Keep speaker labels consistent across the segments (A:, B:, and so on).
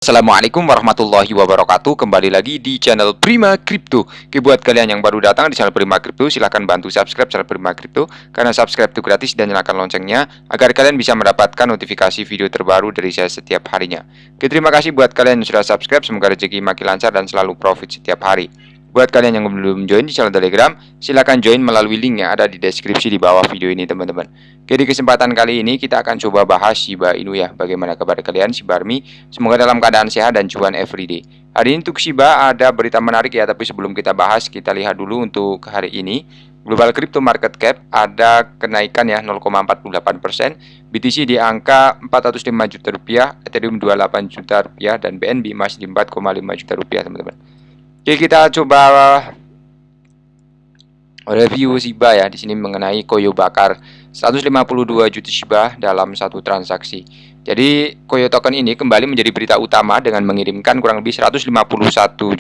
A: Assalamualaikum warahmatullahi wabarakatuh. Kembali lagi di channel Prima Crypto. Oke, buat kalian yang baru datang di channel Prima Crypto, silahkan bantu subscribe channel Prima Crypto, karena subscribe itu gratis, dan nyalakan loncengnya agar kalian bisa mendapatkan notifikasi video terbaru dari saya setiap harinya. Oke, terima kasih buat kalian yang sudah subscribe. Semoga rezeki makin lancar dan selalu profit setiap hari. Buat kalian yang belum join di channel Telegram, silahkan join melalui link yang ada di deskripsi di bawah video ini, teman-teman. Oke, di kesempatan kali ini kita akan coba bahas Shiba Inu ya. Bagaimana kabar kalian, Shiba Army? Semoga dalam keadaan sehat dan cuan everyday. Hari ini untuk Shiba ada berita menarik ya, tapi sebelum kita bahas, kita lihat dulu untuk hari ini. Global Crypto Market Cap ada kenaikan ya 0,48%, BTC di angka 405 juta rupiah, Ethereum 28 juta rupiah, dan BNB masih di 4,5 juta rupiah, teman-teman. Oke, kita coba review Shiba ya. Di sini mengenai koyo bakar 152 juta Shiba dalam satu transaksi. Jadi koyo token ini kembali menjadi berita utama dengan mengirimkan kurang lebih 151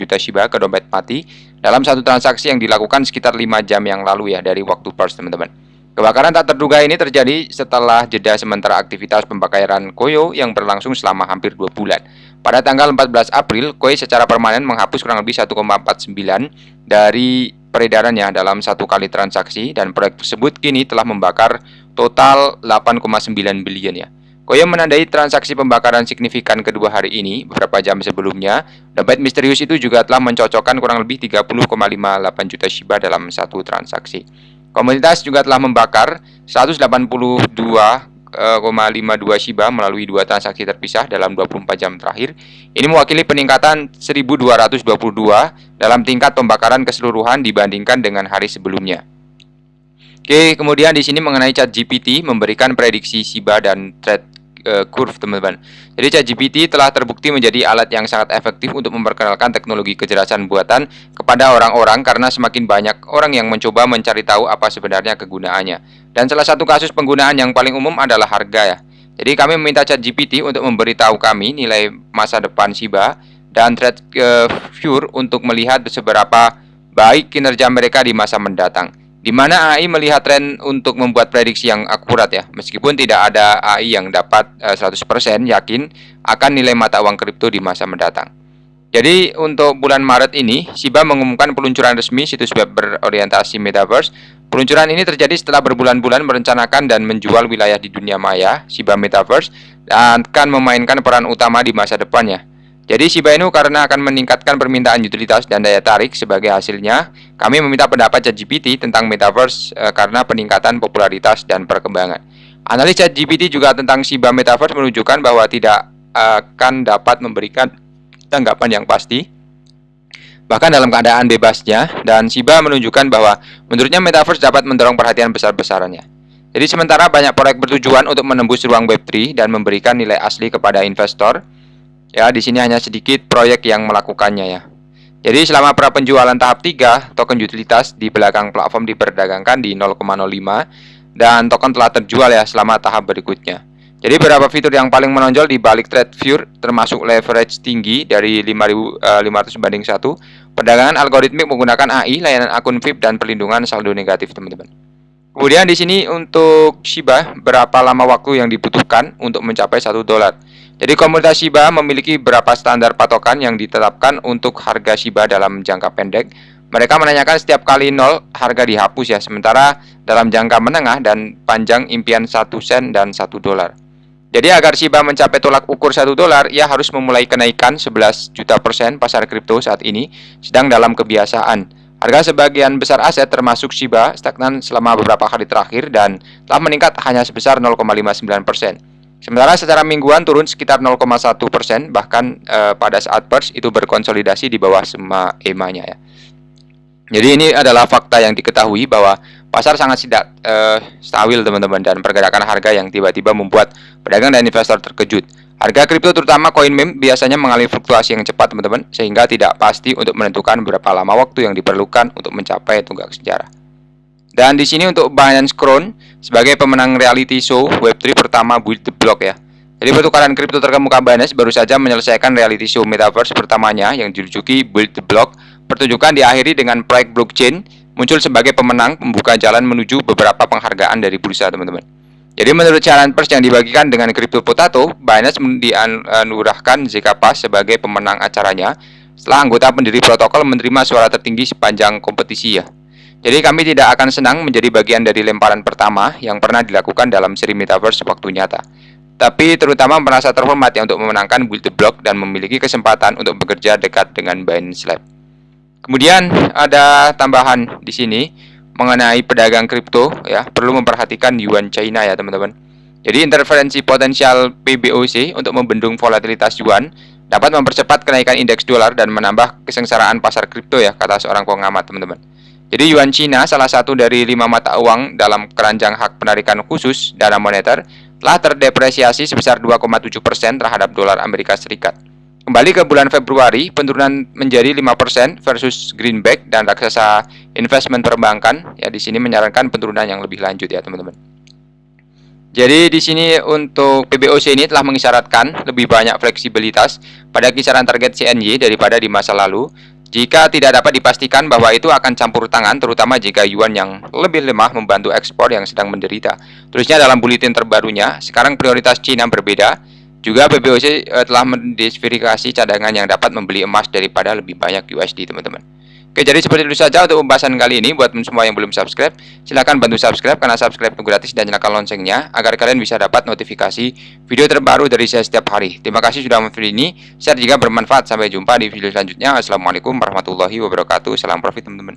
A: juta Shiba ke dompet mati dalam satu transaksi yang dilakukan sekitar 5 jam yang lalu ya, dari waktu Perth, teman-teman. Kebakaran tak terduga ini terjadi setelah jeda sementara aktivitas pembakaran koyo yang berlangsung selama hampir 2 bulan. Pada tanggal 14 April, Koyo secara permanen menghapus kurang lebih 1,49 dari peredarannya dalam satu kali transaksi, dan proyek tersebut kini telah membakar total 8,9 billion ya. Koyo menandai transaksi pembakaran signifikan kedua hari ini. Beberapa jam sebelumnya, dompet misterius itu juga telah mencocokkan kurang lebih 30,58 juta Shiba dalam satu transaksi. Komunitas juga telah membakar 182,52 Shiba melalui dua transaksi terpisah dalam 24 jam terakhir. Ini mewakili peningkatan 1222 dalam tingkat pembakaran keseluruhan dibandingkan dengan hari sebelumnya. Oke, kemudian di sini mengenai ChatGPT memberikan prediksi Shiba dan trade curve, teman-teman. Jadi ChatGPT telah terbukti menjadi alat yang sangat efektif untuk memperkenalkan teknologi kecerdasan buatan kepada orang-orang, karena semakin banyak orang yang mencoba mencari tahu apa sebenarnya kegunaannya. Dan salah satu kasus penggunaan yang paling umum adalah harga ya. Jadi kami meminta ChatGPT untuk memberitahu kami nilai masa depan Shiba dan TradeView untuk melihat seberapa baik kinerja mereka di masa mendatang, di mana AI melihat tren untuk membuat prediksi yang akurat ya. Meskipun tidak ada AI yang dapat 100% yakin akan nilai mata uang kripto di masa mendatang. Jadi untuk bulan Maret ini, Shiba mengumumkan peluncuran resmi situs web berorientasi Metaverse. Peluncuran ini terjadi setelah berbulan-bulan merencanakan dan menjual wilayah di dunia maya, Shiba Metaverse, dan akan memainkan peran utama di masa depannya. Jadi Shiba Inu karena akan meningkatkan permintaan utilitas dan daya tarik. Sebagai hasilnya, kami meminta pendapat ChatGPT tentang Metaverse karena peningkatan popularitas dan perkembangan. Analis ChatGPT juga tentang Shiba Metaverse menunjukkan bahwa tidak akan dapat memberikan tanggapan yang pasti, bahkan dalam keadaan bebasnya, dan Shiba menunjukkan bahwa menurutnya Metaverse dapat mendorong perhatian besar-besarannya. Jadi sementara banyak proyek bertujuan untuk menembus ruang Web3 dan memberikan nilai asli kepada investor, ya, di sini hanya sedikit proyek yang melakukannya ya. Jadi selama pra penjualan tahap 3, token utilitas di belakang platform diperdagangkan di 0,05 dan token telah terjual ya selama tahap berikutnya. Jadi beberapa fitur yang paling menonjol di balik TradeView termasuk leverage tinggi dari 5.500 banding 1, perdagangan algoritmik menggunakan AI, layanan akun VIP, dan perlindungan saldo negatif, teman-teman. Kemudian di sini untuk Shiba, berapa lama waktu yang dibutuhkan untuk mencapai $1? Jadi komunitas Shiba memiliki beberapa standar patokan yang ditetapkan untuk harga Shiba dalam jangka pendek. Mereka menanyakan setiap kali 0 harga dihapus ya, sementara dalam jangka menengah dan panjang impian 1 sen dan $1. Jadi agar Shiba mencapai tolak ukur $1, ia harus memulai kenaikan 11 juta % pasar kripto saat ini sedang dalam kebiasaan. Harga sebagian besar aset termasuk Shiba stagnan selama beberapa hari terakhir dan telah meningkat hanya sebesar 0,59%. Sementara secara mingguan turun sekitar 0,1%, bahkan pada saat Perth itu berkonsolidasi di bawah EMA-nya ya. Jadi ini adalah fakta yang diketahui bahwa pasar sangat tidak stabil, teman-teman, dan pergerakan harga yang tiba-tiba membuat pedagang dan investor terkejut. Harga kripto terutama koin meme biasanya mengalami fluktuasi yang cepat, teman-teman, sehingga tidak pasti untuk menentukan berapa lama waktu yang diperlukan untuk mencapai tonggak sejarah. Dan di sini untuk Binance Crown sebagai pemenang reality show Web3 pertama Build the Block ya. Jadi pertukaran kripto terkemuka Binance baru saja menyelesaikan reality show Metaverse pertamanya yang dijuluki Build the Block. Pertunjukan diakhiri dengan proyek blockchain muncul sebagai pemenang, membuka jalan menuju beberapa penghargaan dari bursa, teman-teman. Jadi menurut saran pers yang dibagikan dengan Crypto Potato, Binance dianurahkan Zcash sebagai pemenang acaranya setelah anggota pendiri protokol menerima suara tertinggi sepanjang kompetisi ya. Jadi kami tidak akan senang menjadi bagian dari lemparan pertama yang pernah dilakukan dalam seri Metaverse waktu nyata. Tapi terutama merasa terhormat ya untuk memenangkan build the block dan memiliki kesempatan untuk bekerja dekat dengan Binance Lab. Kemudian ada tambahan di sini mengenai pedagang kripto ya, perlu memperhatikan yuan China ya teman-teman. Jadi interferensi potensial PBOC untuk membendung volatilitas yuan dapat mempercepat kenaikan indeks dolar dan menambah kesengsaraan pasar kripto ya, kata seorang pengamat teman-teman. Jadi yuan Cina, salah satu dari 5 mata uang dalam keranjang hak penarikan khusus dana moneter, telah terdepresiasi sebesar 2,7% terhadap dolar Amerika Serikat. Kembali ke bulan Februari, penurunan menjadi 5% versus greenback dan raksasa investment perbankan. Ya, di sini menyarankan penurunan yang lebih lanjut ya, teman-teman. Jadi di sini untuk PBOC ini telah mengisyaratkan lebih banyak fleksibilitas pada kisaran target CNY daripada di masa lalu. Jika tidak dapat dipastikan bahwa itu akan campur tangan, terutama jika yuan yang lebih lemah membantu ekspor yang sedang menderita. Tulisnya dalam buletin terbarunya, sekarang prioritas Cina berbeda. Juga PBOC telah mendiversifikasi cadangan yang dapat membeli emas daripada lebih banyak USD, teman-teman. Oke, jadi seperti itu saja untuk pembahasan kali ini. Buat semua yang belum subscribe, silahkan bantu subscribe karena subscribe itu gratis dan nyalakan loncengnya agar kalian bisa dapat notifikasi video terbaru dari saya setiap hari. Terima kasih sudah menonton ini. Share jika bermanfaat. Sampai jumpa di video selanjutnya. Assalamualaikum warahmatullahi wabarakatuh. Salam profit teman-teman.